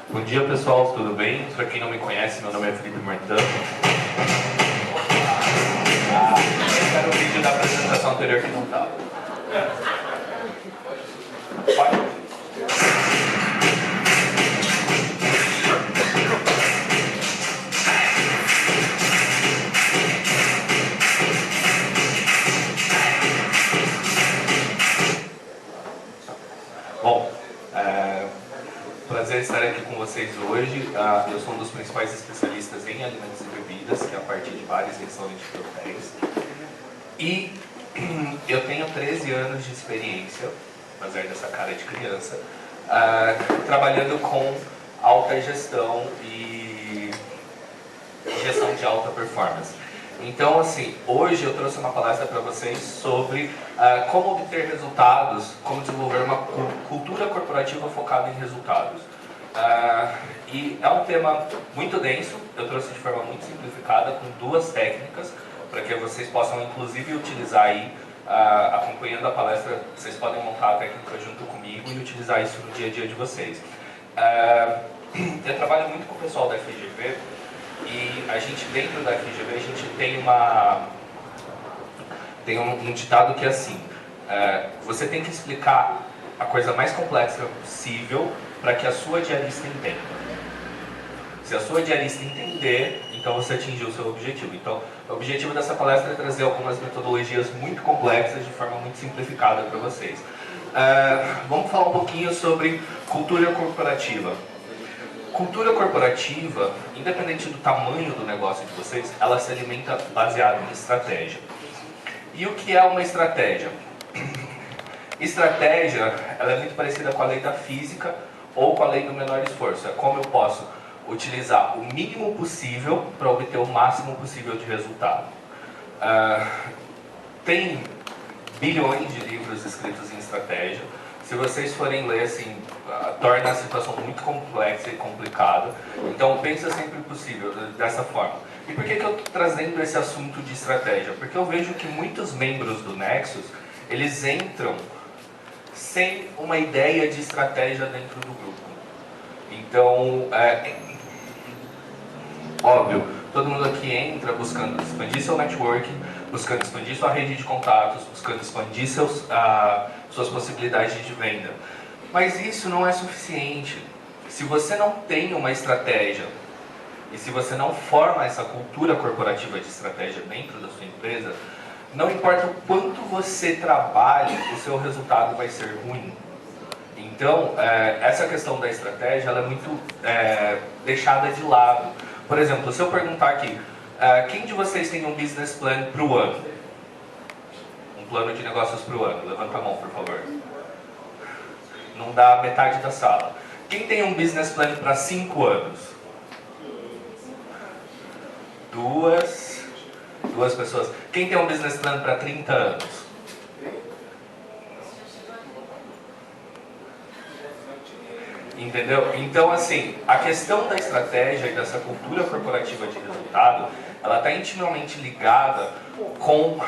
Bom dia, pessoal, tudo bem? Para quem não me conhece, meu nome é Felipe Martã. Esse era o vídeo da apresentação anterior que não estava. Bom, prazer estar aqui com vocês hoje. Eu sou um dos principais especialistas em alimentos e bebidas, que é a parte de bares, restaurantes e hotéis. E eu tenho 13 anos de experiência, apesar dessa cara de criança, trabalhando com alta gestão e gestão de alta performance. Então, assim, hoje eu trouxe uma palestra para vocês sobre como obter resultados, como desenvolver uma cultura corporativa focada em resultados. E é um tema muito denso, eu trouxe de forma muito simplificada, com duas técnicas, para que vocês possam, inclusive, utilizar aí, acompanhando a palestra, vocês podem montar a técnica junto comigo e utilizar isso no dia a dia de vocês. Eu trabalho muito com o pessoal da FGV, e a gente, dentro da FGV, a gente tem um ditado que é assim, você tem que explicar a coisa mais complexa possível para que a sua diarista entenda. Se a sua diarista entender, então você atingiu o seu objetivo. Então, o objetivo dessa palestra é trazer algumas metodologias muito complexas de forma muito simplificada para vocês. Vamos falar um pouquinho sobre cultura corporativa. Cultura corporativa, independente do tamanho do negócio de vocês, ela se alimenta baseado em estratégia. E o que é uma estratégia? Estratégia, ela é muito parecida com a lei da física ou com a lei do menor esforço. É como eu posso utilizar o mínimo possível para obter o máximo possível de resultado. Tem bilhões de livros escritos em estratégia. Se vocês forem ler, assim, torna a situação muito complexa e complicada. Então, pensa sempre possível, dessa forma. E por que eu estou trazendo esse assunto de estratégia? Porque eu vejo que muitos membros do Nexus, eles entram sem uma ideia de estratégia dentro do grupo. Então, óbvio, todo mundo aqui entra buscando expandir seu networking, buscando expandir sua rede de contatos, buscando expandir suas possibilidades de venda. Mas isso não é suficiente. Se você não tem uma estratégia e se você não forma essa cultura corporativa de estratégia dentro da sua empresa, não importa o quanto você trabalhe, o seu resultado vai ser ruim. Então, essa questão da estratégia ela é muito deixada de lado. Por exemplo, se eu perguntar aqui, quem de vocês tem um business plan para o ano? Um plano de negócios para o ano? Levanta a mão, por favor. Não dá metade da sala. Quem tem um business plan para 5 anos? Duas pessoas. Quem tem um business plan para 30 anos? Entendeu? Então, assim, a questão da estratégia e dessa cultura corporativa de resultado, ela está intimamente ligada com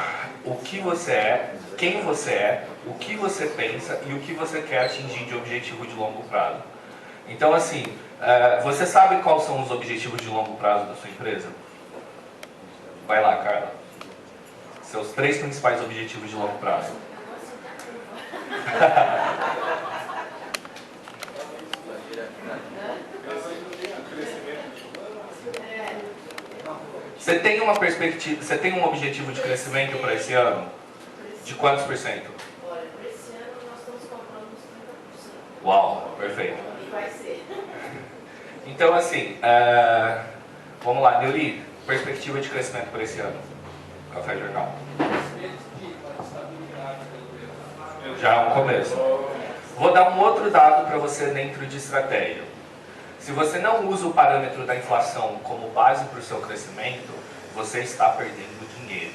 o que você é, quem você é, o que você pensa e o que você quer atingir de objetivo de longo prazo. Então, assim, você sabe quais são os objetivos de longo prazo da sua empresa? Vai lá, Carla. Seus 3 principais objetivos de longo prazo. Você tem uma perspectiva, você tem um objetivo de crescimento para esse ano? De quantos por cento? Olha, para esse ano nós estamos comprando uns 30%. Uau, perfeito. E vai ser. Então, assim, vamos lá, Neuli, perspectiva de crescimento para esse ano. Café Jornal. Já é um começo. Vou dar um outro dado para você dentro de estratégia. Se você não usa o parâmetro da inflação como base para o seu crescimento, você está perdendo dinheiro.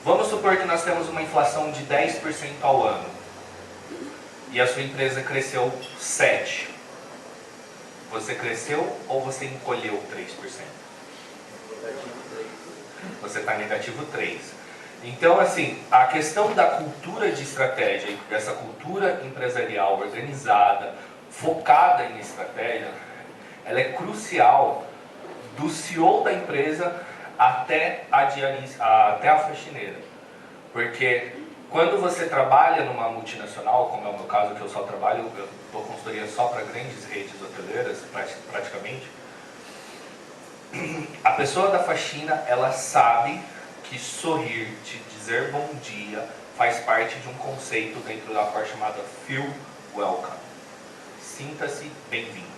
Vamos supor que nós temos uma inflação de 10% ao ano e a sua empresa cresceu 7%. Você cresceu ou você encolheu 3%? Você está negativo 3%. Então, assim, a questão da cultura de estratégia, essa cultura empresarial organizada, focada em estratégia, ela é crucial do CEO da empresa até até a faxineira. Porque quando você trabalha numa multinacional, como é o meu caso, que eu só trabalho, eu dou consultoria só para grandes redes hoteleiras, praticamente, a pessoa da faxina, ela sabe que sorrir, te dizer bom dia, faz parte de um conceito dentro da parte chamada Feel Welcome. Sinta-se bem-vindo.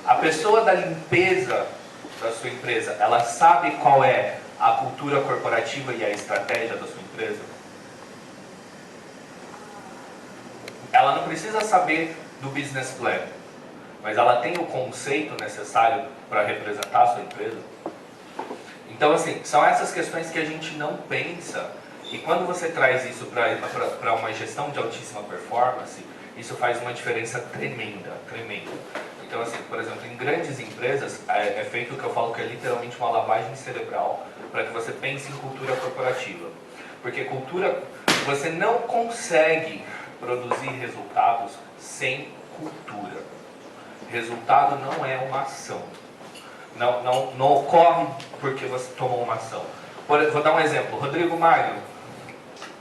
A pessoa da limpeza da sua empresa, ela sabe qual é a cultura corporativa e a estratégia da sua empresa? Ela não precisa saber do business plan, mas ela tem o conceito necessário para representar a sua empresa? Então, assim, são essas questões que a gente não pensa, e quando você traz isso para uma gestão de altíssima performance, isso faz uma diferença tremenda, tremenda. Então, assim, por exemplo, em grandes empresas, é feito o que eu falo que é literalmente uma lavagem cerebral para que você pense em cultura corporativa. Porque cultura, você não consegue produzir resultados sem cultura. Resultado não é uma ação. Não ocorre porque você tomou uma ação. Vou dar um exemplo. Rodrigo Magno,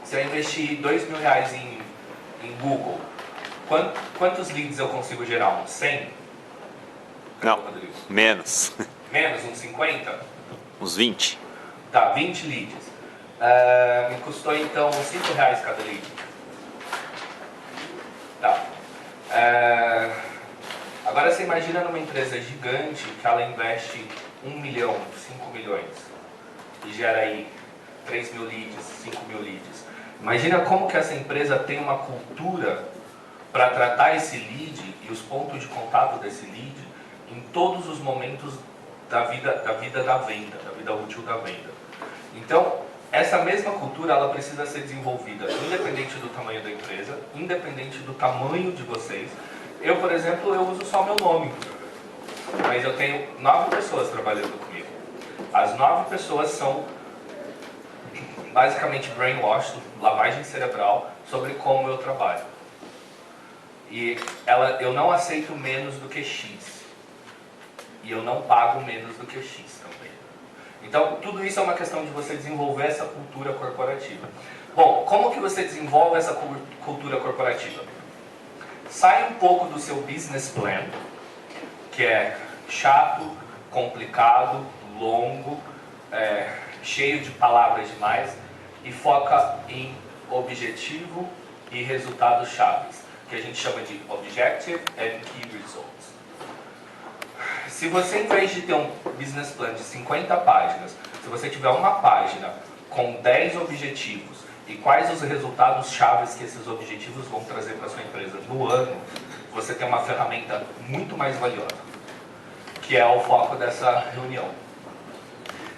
se eu investir R$2.000 em Google, quantos leads eu consigo gerar? Uns 100? Não, Rodrigo? menos. Menos? Uns 50? Uns 20. Tá, 20 leads. Me custou então R$5 cada lead. Tá. Agora você imagina numa empresa gigante que ela investe 1 milhão, 5 milhões e gera aí 3.000 leads, 5.000 leads. Imagina como que essa empresa tem uma cultura para tratar esse lead e os pontos de contato desse lead em todos os momentos da vida da venda, da vida útil da venda. Então, essa mesma cultura ela precisa ser desenvolvida independente do tamanho da empresa, independente do tamanho de vocês. Eu, por exemplo, eu uso só meu nome, mas eu tenho 9 pessoas trabalhando comigo. As 9 pessoas são basicamente brainwashed, lavagem cerebral, sobre como eu trabalho. E eu não aceito menos do que X. E eu não pago menos do que X também. Então, tudo isso é uma questão de você desenvolver essa cultura corporativa. Bom, como que você desenvolve essa cultura corporativa? Sai um pouco do seu business plan, que é chato, complicado, longo, cheio de palavras demais, e foca em objetivo e resultados chaves, que a gente chama de Objective and Key Results. Se você, em vez de ter um business plan de 50 páginas, se você tiver uma página com 10 objetivos e quais os resultados chaves que esses objetivos vão trazer para a sua empresa no ano, você tem uma ferramenta muito mais valiosa, que é o foco dessa reunião.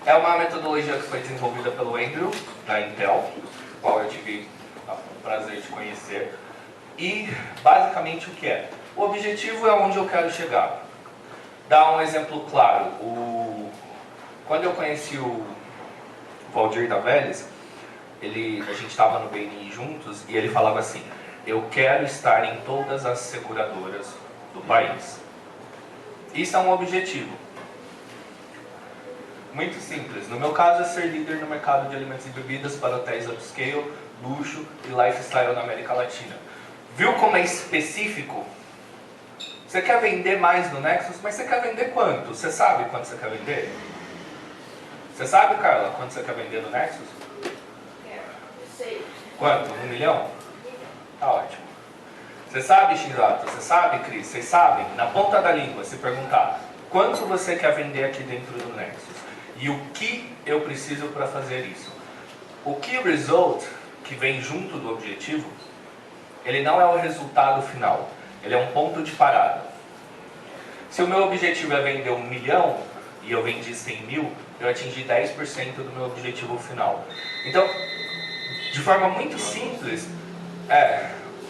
É uma metodologia que foi desenvolvida pelo Andrew, da Intel, qual eu tive o prazer de conhecer. E, basicamente, o que é? O objetivo é onde eu quero chegar. Dá um exemplo claro. Quando eu conheci o Valdir da Vélez, a gente estava no BNI juntos e ele falava assim: eu quero estar em todas as seguradoras do país. Isso é um objetivo. Muito simples. No meu caso é ser líder no mercado de alimentos e bebidas para hotéis upscale, luxo e lifestyle na América Latina. Viu como é específico? Você quer vender mais no Nexus, mas você quer vender quanto? Você sabe quanto você quer vender? Você sabe, Carla, quanto você quer vender no Nexus? Sei. Quanto? 1 milhão? Tá ótimo. Você sabe, Shinzato? Você sabe, Cris? Vocês sabem? Na ponta da língua, se perguntar quanto você quer vender aqui dentro do Nexus e o que eu preciso para fazer isso. O Key Result, que vem junto do objetivo, ele não é o resultado final. Ele é um ponto de parada. Se o meu objetivo é vender 1 milhão e eu vendi 100 mil, eu atingi 10% do meu objetivo final. Então, de forma muito simples,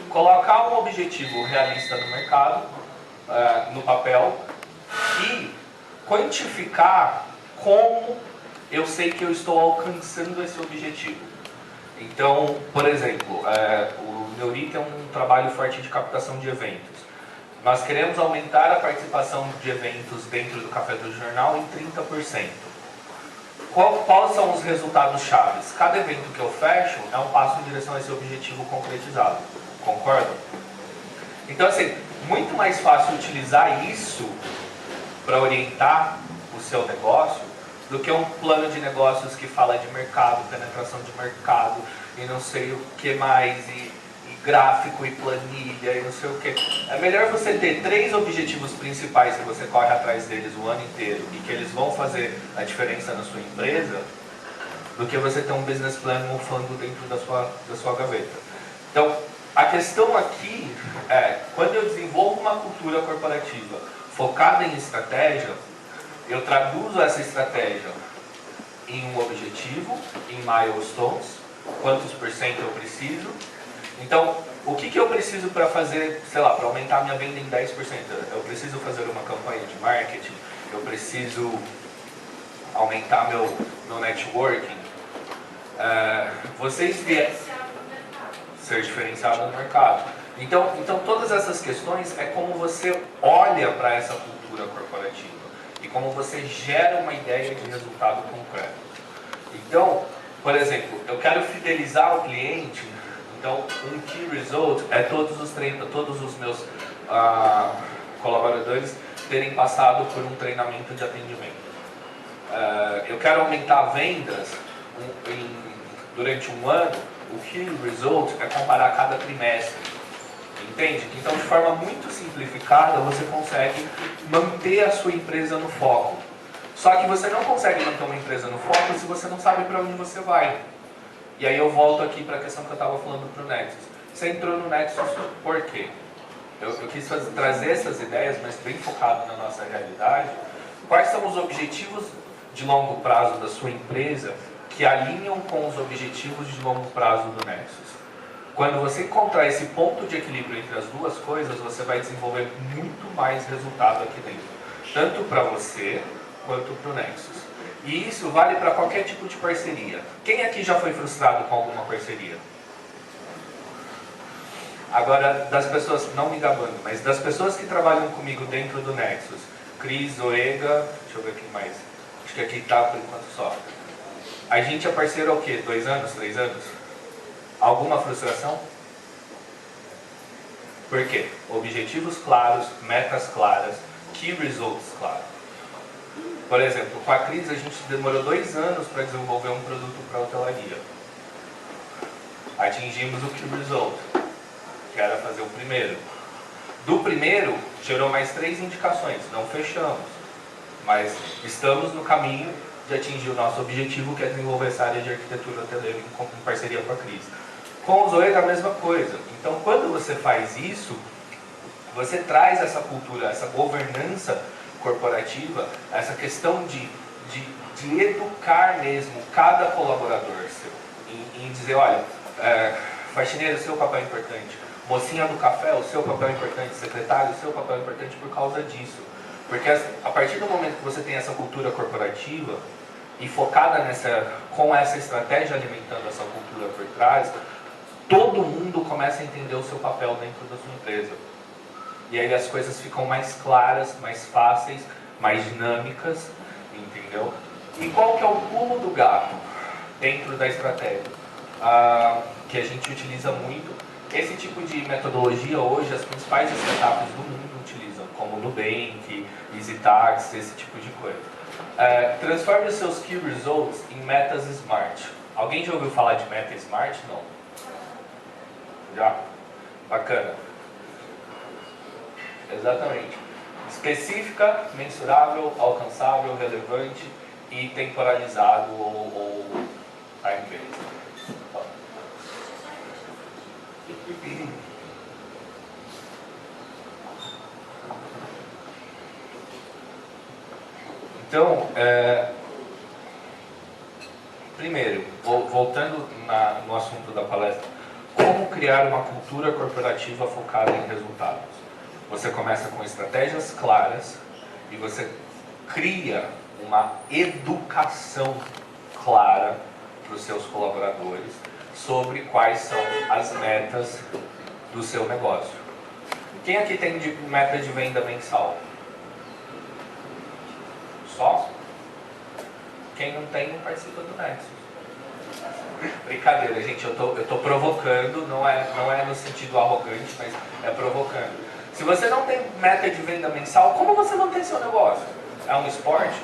colocar um objetivo realista no mercado, no papel, e quantificar como eu sei que eu estou alcançando esse objetivo. Então, por exemplo, Neurita é um trabalho forte de captação de eventos. Nós queremos aumentar a participação de eventos dentro do Café do Jornal em 30%. Quais são os resultados chaves? Cada evento que eu fecho é um passo em direção a esse objetivo concretizado. Concordam? Então, assim, muito mais fácil utilizar isso para orientar o seu negócio do que um plano de negócios que fala de mercado, penetração de mercado e não sei o que mais, e gráfico e planilha e não sei o que. É melhor você ter 3 objetivos principais que você corre atrás deles o ano inteiro e que eles vão fazer a diferença na sua empresa do que você ter um business plan mofando dentro da sua gaveta. Então, a questão aqui é, quando eu desenvolvo uma cultura corporativa focada em estratégia, eu traduzo essa estratégia em um objetivo, em milestones, quantos por cento eu preciso. Então, o que eu preciso para fazer, sei lá, para aumentar minha venda em 10%? Eu preciso fazer uma campanha de marketing, eu preciso aumentar meu networking. Vocês vieram ser diferenciado no mercado. Então, todas essas questões é como você olha para essa cultura corporativa e como você gera uma ideia de resultado concreto. Então, por exemplo, eu quero fidelizar o cliente. Então, um key result é todos os meus colaboradores terem passado por um treinamento de atendimento. Eu quero aumentar vendas durante um ano. O key result é comparar cada trimestre. Entende? Então, de forma muito simplificada, você consegue manter a sua empresa no foco. Só que você não consegue manter uma empresa no foco se você não sabe para onde você vai. E aí eu volto aqui para a questão que eu estava falando para o Nexus. Você entrou no Nexus por quê? Eu quis trazer essas ideias, mas bem focado na nossa realidade. Quais são os objetivos de longo prazo da sua empresa que alinham com os objetivos de longo prazo do Nexus? Quando você encontrar esse ponto de equilíbrio entre as duas coisas, você vai desenvolver muito mais resultado aqui dentro. Tanto para você, quanto para o Nexus. E isso vale para qualquer tipo de parceria. Quem aqui já foi frustrado com alguma parceria? Agora, das pessoas, não me gabando, mas das pessoas que trabalham comigo dentro do Nexus, Cris, Oega, deixa eu ver quem mais. Acho que aqui está por enquanto só. A gente é parceiro há o quê? 2 anos, 3 anos? Alguma frustração? Por quê? Objetivos claros, metas claras, key results claros. Por exemplo, com a Cris a gente demorou 2 anos para desenvolver um produto para hotelaria. Atingimos o key result, que era fazer o primeiro. Do primeiro, gerou mais 3 indicações, não fechamos. Mas estamos no caminho de atingir o nosso objetivo, que é desenvolver essa área de arquitetura hoteleira em parceria com a Cris. Com o Zoe é a mesma coisa. Então, quando você faz isso, você traz essa cultura, essa governança corporativa, essa questão de educar mesmo cada colaborador seu, em dizer, olha, faxineiro, o seu papel é importante, mocinha do café, o seu papel é importante, secretário, o seu papel é importante por causa disso. Porque a partir do momento que você tem essa cultura corporativa e focada com essa estratégia alimentando essa cultura por trás, todo mundo começa a entender o seu papel dentro da sua empresa. E aí as coisas ficam mais claras, mais fáceis, mais dinâmicas, entendeu? E qual que é o pulo do gato dentro da estratégia? Que a gente utiliza muito. Esse tipo de metodologia hoje, as principais startups do mundo utilizam, como Nubank, EasyTax, esse tipo de coisa. Transforme os seus key results em metas smart. Alguém já ouviu falar de meta smart? Não? Já? Bacana. Exatamente. Específica, mensurável, alcançável, relevante e temporalizado ou time-based. Então, primeiro, voltando no assunto da palestra, como criar uma cultura corporativa focada em resultados? Você começa com estratégias claras e você cria uma educação clara para os seus colaboradores sobre quais são as metas do seu negócio. Quem aqui tem meta de venda mensal? Só? Quem não tem, não participa do Nexus. Brincadeira, gente, eu tô provocando, não é no sentido arrogante, mas é provocando. Se você não tem meta de venda mensal, como você mantém seu negócio? É um esporte?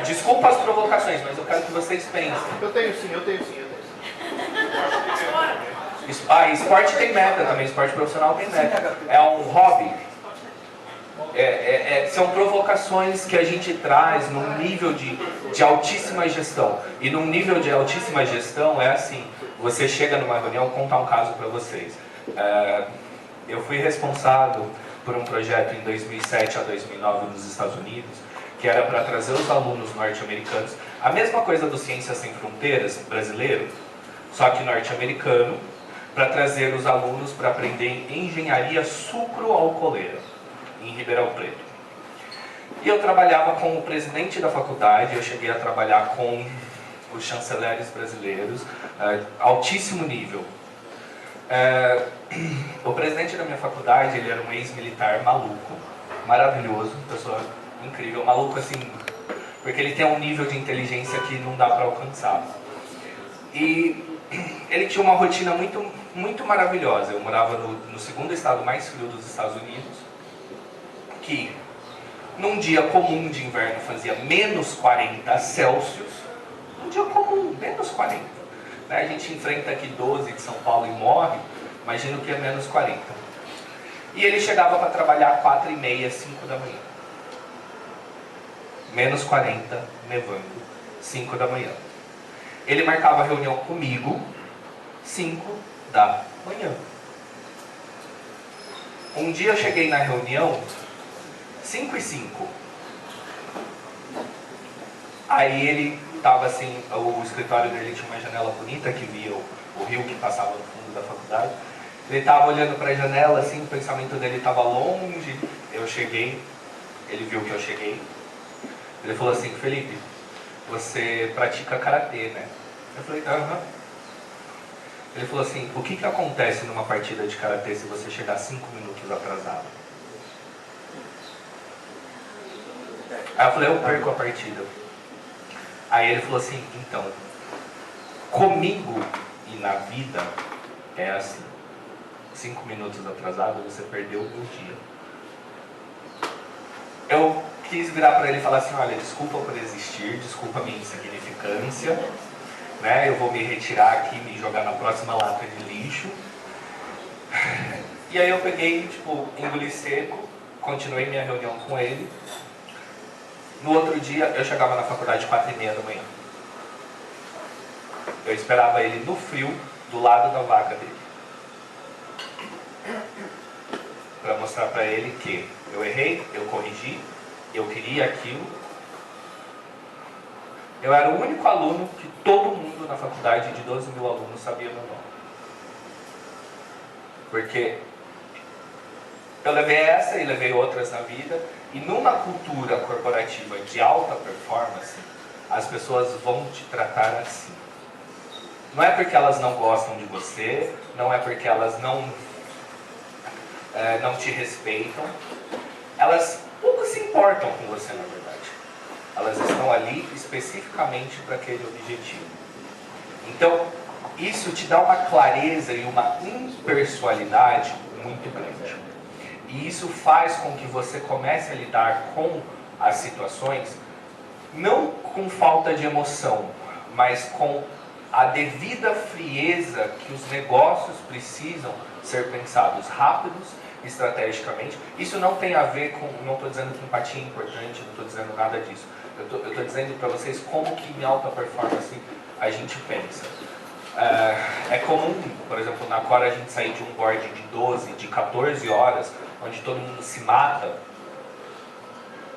Desculpa as provocações, mas eu quero que vocês pensem. Eu tenho sim. Esporte tem meta também, esporte profissional tem meta. É um hobby. São provocações que a gente traz num nível de altíssima gestão. E num nível de altíssima gestão é assim, você chega numa reunião, vou contar um caso para vocês. Eu fui responsável por um projeto em 2007 a 2009 nos Estados Unidos, que era para trazer os alunos norte-americanos, a mesma coisa do Ciências Sem Fronteiras brasileiro, só que norte-americano, para trazer os alunos para aprender engenharia sucroalcooleira, em Ribeirão Preto. E eu trabalhava com o presidente da faculdade, eu cheguei a trabalhar com os chanceleres brasileiros, altíssimo nível. O presidente da minha faculdade, ele era um ex-militar maluco, maravilhoso, pessoa incrível, maluco assim, porque ele tem um nível de inteligência que não dá para alcançar. E ele tinha uma rotina muito maravilhosa. Eu morava no segundo estado mais frio dos Estados Unidos, que num dia comum de inverno fazia menos 40 Celsius, um dia comum, menos 40. Né? A gente enfrenta aqui 12 de São Paulo e morre, imagina o que é menos 40. E ele chegava para trabalhar 4h30, 5 da manhã. Menos 40, nevando, 5 da manhã. Ele marcava a reunião comigo, 5 da manhã. Um dia eu cheguei na reunião, 5h05. Aí ele estava assim, o escritório dele tinha uma janela bonita que via o rio que passava no fundo da faculdade. Ele estava olhando para a janela, assim, o pensamento dele estava longe. Eu cheguei, ele viu que eu cheguei. Ele falou assim: Felipe, você pratica karatê, né? Eu falei: aham. Ele falou assim: o que acontece numa partida de karatê se você chegar 5 minutos atrasado? Aí eu falei: eu perco a partida. Aí ele falou assim: então, comigo e na vida é assim. 5 minutos atrasado, você perdeu o meu dia. Eu quis virar para ele e falar assim: olha, desculpa por existir, desculpa a minha insignificância, né? Eu vou me retirar aqui, me jogar na próxima lata de lixo. E aí eu peguei, engoli seco, continuei minha reunião com ele. No outro dia, eu chegava na faculdade 4h30 da manhã. Eu esperava ele no frio, do lado da vaga dele, para mostrar para ele que eu errei, eu corrigi, eu queria aquilo. Eu era o único aluno que todo mundo na faculdade de 12 mil alunos sabia meu nome. Porque eu levei essa e levei outras na vida, e numa cultura corporativa de alta performance, as pessoas vão te tratar assim. Não é porque elas não gostam de você, não é porque elas não te respeitam, elas pouco se importam com você, na verdade. Elas estão ali especificamente para aquele objetivo. Então, isso te dá uma clareza e uma impessoalidade muito grande. E isso faz com que você comece a lidar com as situações, não com falta de emoção, mas com a devida frieza que os negócios precisam ser pensados rápidos, estrategicamente. Isso não tem a ver com, não estou dizendo que empatia é importante, não estou dizendo nada disso. Eu estou dizendo para vocês como que em alta performance a gente pensa. É comum, por exemplo, na Cora a gente sair de um board de 12, de 14 horas, onde todo mundo se mata,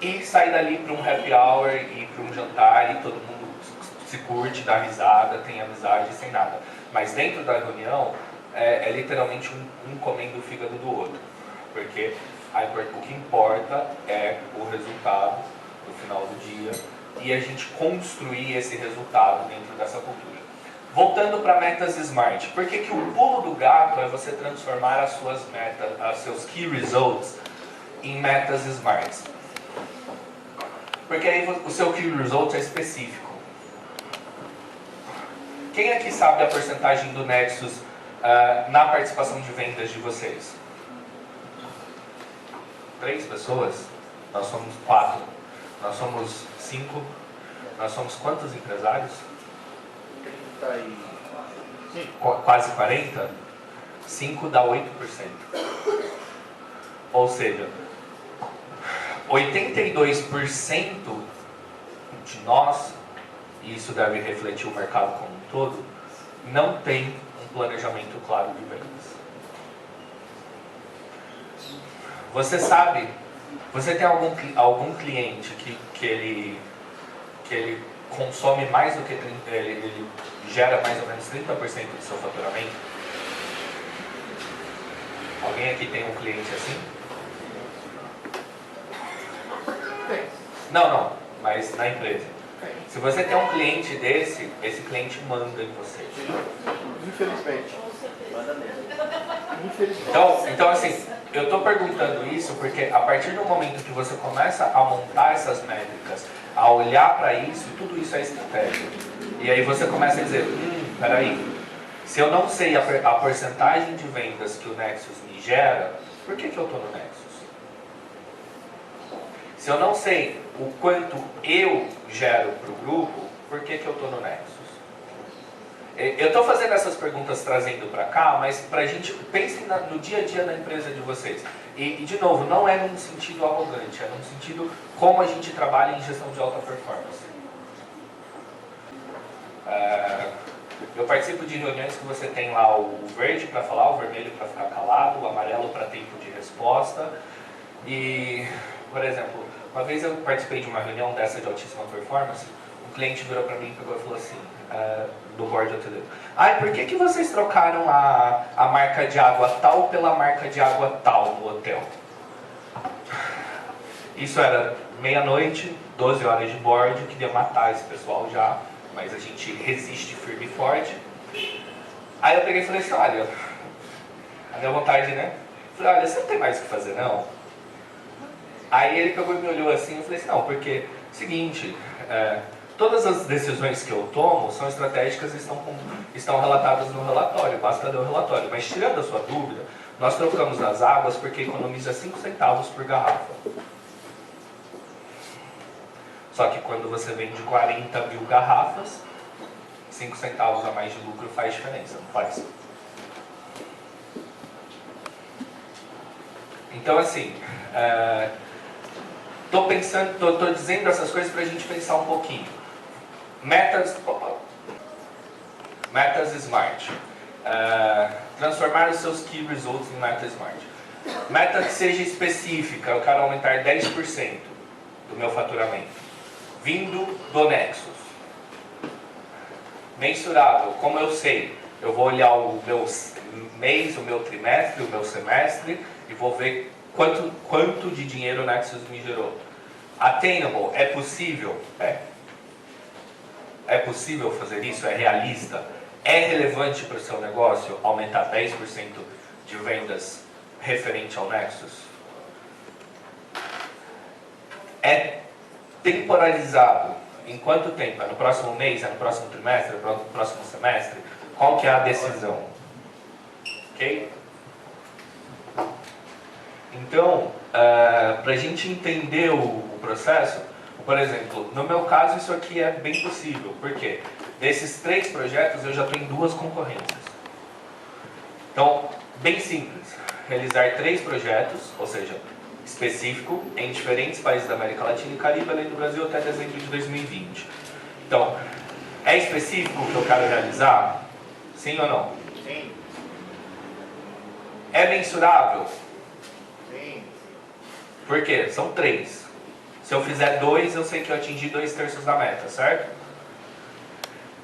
e sair dali para um happy hour e para um jantar e todo mundo se curte, dá risada, tem amizade, sem nada. Mas dentro da reunião é literalmente um comendo o fígado do outro, porque o que importa é o resultado no final do dia e a gente construir esse resultado dentro dessa cultura. Voltando para metas SMART, por que que o pulo do gato é você transformar as suas metas, os seus key results, em metas SMART? Porque aí o seu key result é específico. Quem aqui sabe a porcentagem do Nexus na participação de vendas de vocês? 3 pessoas? Nós somos 4. Nós somos 5. Nós somos quantos empresários? 35. Quase 40? 5 dá 8%. Ou seja, 82% de nós, e isso deve refletir o mercado como um todo, não tem um planejamento claro de vendas. Você sabe, você tem algum cliente que ele consome mais do que ele gera mais ou menos 30% do seu faturamento? Alguém aqui tem um cliente assim? Tem. Não, mas na empresa. Tem. Se você tem um cliente desse, esse cliente manda em você. Infelizmente. Manda mesmo. Infelizmente. Então assim, eu estou perguntando isso porque a partir do momento que você começa a montar essas métricas, a olhar para isso, tudo isso é estratégia. E aí você começa a dizer, peraí, se eu não sei a porcentagem de vendas que o Nexus me gera, por que eu estou no Nexus? Se eu não sei o quanto eu gero para o grupo, por que eu estou no Nexus? Eu estou fazendo essas perguntas trazendo para cá, mas para a gente, pensem no dia a dia da empresa de vocês. E, de novo, não é num sentido arrogante, é num sentido como a gente trabalha em gestão de alta performance. Eu participo de reuniões que você tem lá o verde para falar, o vermelho para ficar calado, o amarelo para tempo de resposta. E, por exemplo, uma vez eu participei de uma reunião dessa de altíssima performance, um cliente virou para mim e pegou e falou assim, do board hoteleiro, por que vocês trocaram a marca de água tal pela marca de água tal no hotel? Isso era meia-noite, 12 horas de board, queria matar esse pessoal já, mas a gente resiste firme e forte. Aí eu peguei e falei assim, olha, a minha vontade, né? Falei, olha, você não tem mais o que fazer não? Aí ele pegou e me olhou assim, eu falei assim, não, porque, seguinte, todas as decisões que eu tomo são estratégicas e estão relatadas no relatório, basta ler o relatório. Mas tirando a sua dúvida, nós trocamos as águas porque economiza 5 centavos por garrafa. Só que quando você vende 40 mil garrafas, 5 centavos a mais de lucro faz diferença, não faz? Então assim, tô dizendo essas coisas para a gente pensar um pouquinho. Metas SMART. Transformar os seus key results em meta SMART. Meta que seja específica, eu quero aumentar 10% do meu faturamento, vindo do Nexus. Mensurável, como eu sei, eu vou olhar o meu mês, o meu trimestre, o meu semestre e vou ver quanto de dinheiro o Nexus me gerou. Attainable, é possível? É possível fazer isso? É realista? É relevante para o seu negócio aumentar 10% de vendas referente ao Nexus? É temporalizado? Em quanto tempo? É no próximo mês? É no próximo trimestre? É no próximo semestre? Qual que é a decisão? Ok? Então, para a gente entender o processo, por exemplo, no meu caso isso aqui é bem possível. Por quê? Desses 3 projetos eu já estou em 2 concorrências. Então, bem simples. Realizar 3 projetos, ou seja, específico, em diferentes países da América Latina e Caribe, além do Brasil, até dezembro de 2020. Então, é específico o que eu quero realizar? Sim ou não? Sim. É mensurável? Sim. Por quê? São 3. Se eu fizer 2, eu sei que eu atingi 2/3 da meta, certo?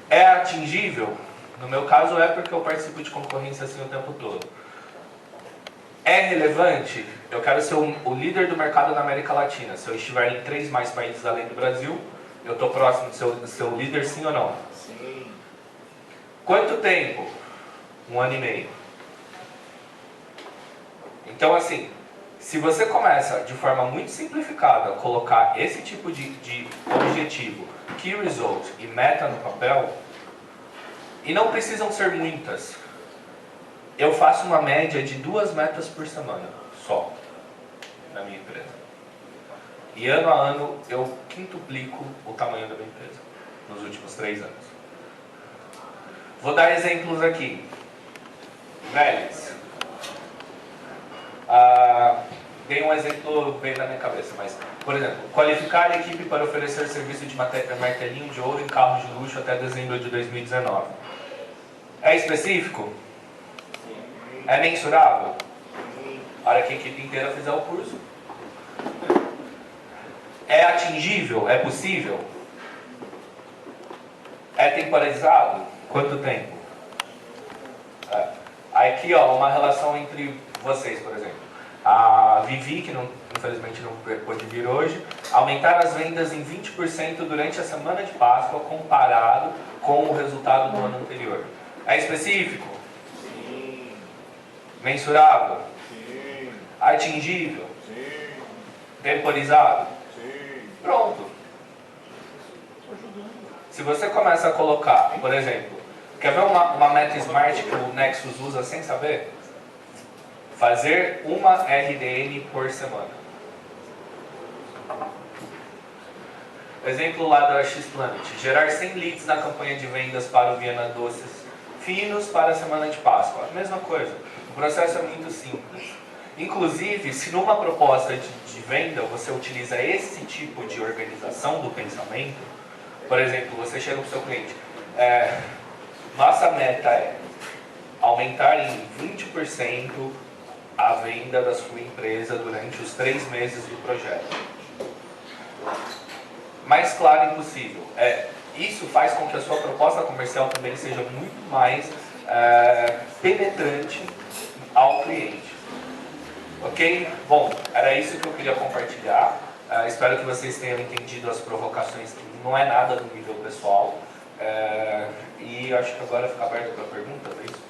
É atingível? No meu caso é porque eu participo de concorrência assim o tempo todo. É relevante? Eu quero ser o líder do mercado na América Latina. Se eu estiver em 3 mais países além do Brasil, eu estou próximo de ser o líder, sim ou não? Sim. Quanto tempo? 1 ano e meio. Então, assim, se você começa de forma muito simplificada a colocar esse tipo de objetivo, key result e meta no papel, e não precisam ser muitas, eu faço uma média de 2 metas por semana, só, na minha empresa. E ano a ano eu quintuplico o tamanho da minha empresa, nos últimos 3 anos. Vou dar exemplos aqui. Vélez. Dei um exemplo bem na minha cabeça, mas, por exemplo, qualificar a equipe para oferecer serviço de martelinho de ouro em carros de luxo até dezembro de 2019. É específico? É mensurável? A hora que a equipe inteira fizer o curso. É atingível? É possível? É temporizado? Quanto tempo? Aqui, ó, uma relação entre vocês, por exemplo. A Vivi, que infelizmente não pôde vir hoje, aumentar as vendas em 20% durante a semana de Páscoa comparado com o resultado do ano anterior. É específico? Sim. Mensurável? Sim. Atingível? Sim. Temporizado? Sim. Pronto. Se você começa a colocar, por exemplo, quer ver uma meta smart que o Nexus usa sem saber? Fazer uma RDN por semana. Exemplo lá da X-Planet. Gerar 100 leads na campanha de vendas para o Viena Doces Finos para a semana de Páscoa. A mesma coisa. O processo é muito simples. Inclusive, se numa proposta de venda você utiliza esse tipo de organização do pensamento, por exemplo, você chega para o seu cliente, nossa meta é aumentar em 20% a venda da sua empresa durante os 3 meses do projeto. Mais claro impossível. Isso faz com que a sua proposta comercial também seja muito mais penetrante ao cliente. Ok? Bom, era isso que eu queria compartilhar. Espero que vocês tenham entendido as provocações, que não é nada do nível pessoal. E acho que agora fica aberto para perguntas, é isso?